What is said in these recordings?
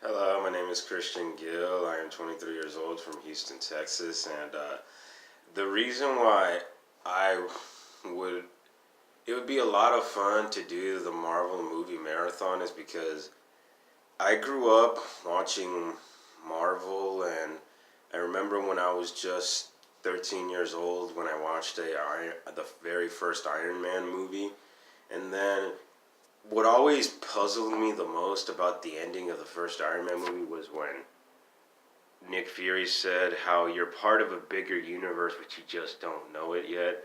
Hello, my name is Christian Gill. I am 23 years old from Houston, Texas, and the reason why I would it would be a lot of fun to do the Marvel movie marathon is because I grew up watching Marvel, and I remember when I was just 13 years old when I watched the very first Iron Man movie, and then what always puzzled me the most about the ending of the first Iron Man movie was when Nick Fury said how you're part of a bigger universe, but you just don't know it yet.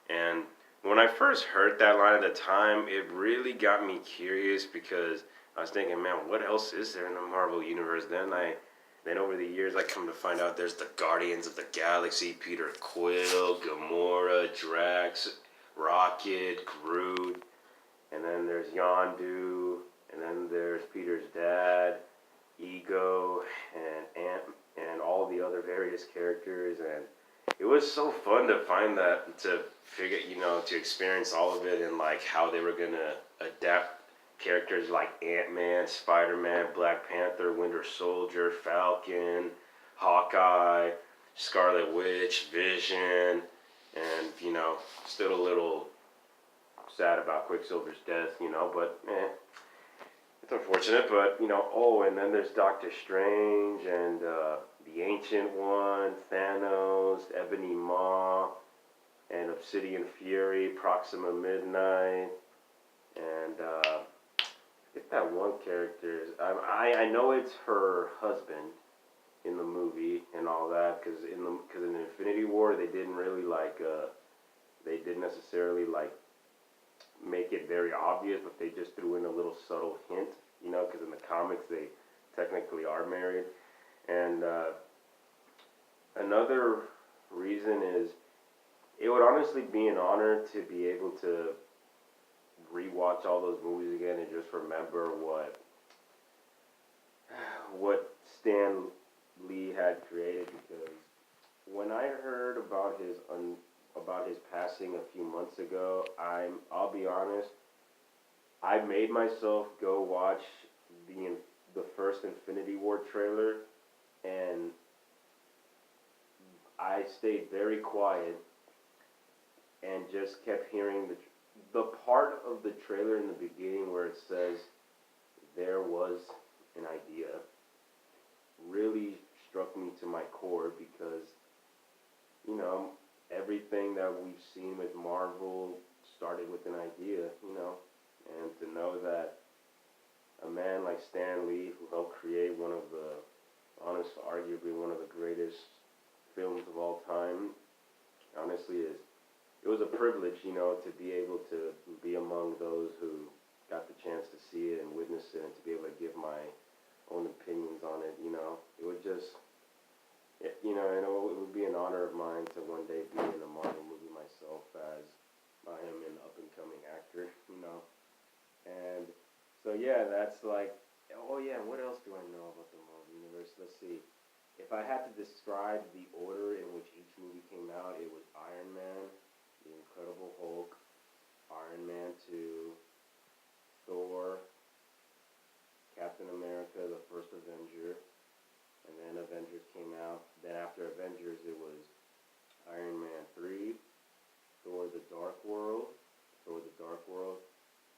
And when I first heard that line at the time, it really got me curious because I was thinking, man, what else is there in the Marvel universe? Then over the years, I come to find out there's the Guardians of the Galaxy, Peter Quill, Gamora, Drax, Rocket, Groot, and then there's Yondu, and then there's Peter's dad, Ego, and Ant, and all the other various characters, and it was so fun to find that to figure, to experience all of it and like how they were gonna adapt characters like Ant-Man, Spider-Man, Black Panther, Winter Soldier, Falcon, Hawkeye, Scarlet Witch, Vision, and still a little sad about Quicksilver's death, but it's unfortunate, but oh, and then there's Doctor Strange and the Ancient One, Thanos, Ebony Maw, and Obsidian Fury, Proxima Midnight, and get that one character. I know it's her husband in the movie and all that because in Infinity War they didn't really they didn't necessarily make it very obvious, but they just threw in a little subtle hint, because in the comics they technically are married. And another reason is it would honestly be an honor to be able to rewatch all those movies again and just remember what Stan Lee had created. Because when I heard about his passing a few months ago, I'll be honest, I made myself go watch the first Infinity War trailer, and I stayed very quiet and just kept hearing the part of the trailer in the beginning where it says there was an idea really struck me to my core because you know everything that we've seen with Marvel started with an idea, and to know that a man like Stan Lee, who helped create arguably one of the greatest films of all time, honestly, it was a privilege, to be able to be among those who got the chance to see it and witness it, and to be able to give my own opinions on it. It would just, it would be an honor of mine to one day be in a Marvel movie myself, as I am an up and coming actor, and so yeah, that's like, oh yeah, what else do I know about the Marvel universe? Let's see. If I had to describe the order in which each movie came out, it was Iron Man, The Incredible Hulk, Iron Man 2, Thor, Captain America, The First Avenger, and then Avengers came out. Then after Avengers, it was Iron Man 3, Thor the Dark World,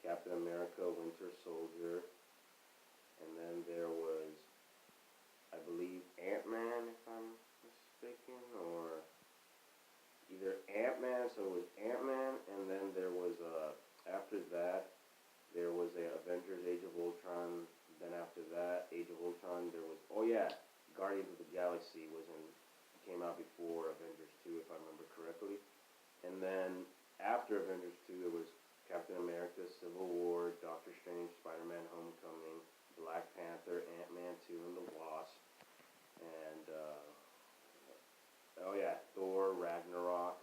Captain America, Winter Soldier, and then there was, I believe, Ant-Man, if I'm mistaken, or either Ant-Man, so it was Ant-Man, and then there was, after that, there was a Avengers Age of Ultron, then after that, Age of Ultron, there was, oh yeah, Guardians of the Galaxy came out before Avengers 2, if I remember correctly, and then after Avengers 2, it was Captain America, Civil War, Doctor Strange, Spider-Man Homecoming, Black Panther, Ant-Man 2 and the Wasp, and oh yeah, Thor, Ragnarok,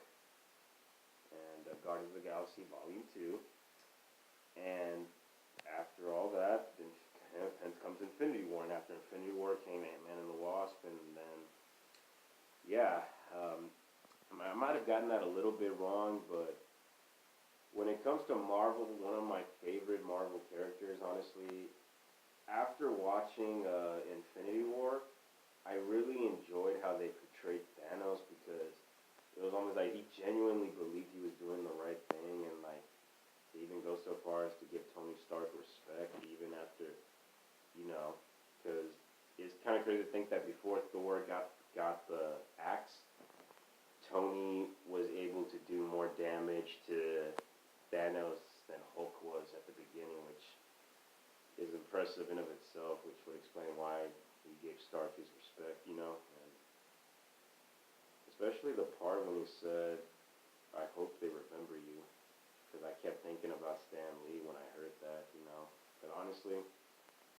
and Guardians of the Galaxy Volume 2. And after all that, then comes Infinity War, and after Infinity War came Ant-Man and the Wasp, and then, yeah, I might have gotten that a little bit wrong, but when it comes to Marvel, one of my favorite Marvel characters, honestly, after watching Infinity War, I really enjoyed how they portrayed Thanos because it was almost like he genuinely believed he was doing the right thing, and like they even go so far as to give Tony Stark respect even after, you know, because it's kind of crazy to think that before Thor got the axe, Tony was able to do more damage to Thanos than Hulk was at the beginning, which is impressive in of itself, which would explain why he gave Stark his respect, you know, and especially the part when he said, "I hope they remember you," because I kept thinking about Stan Lee when I heard that, you know. But honestly,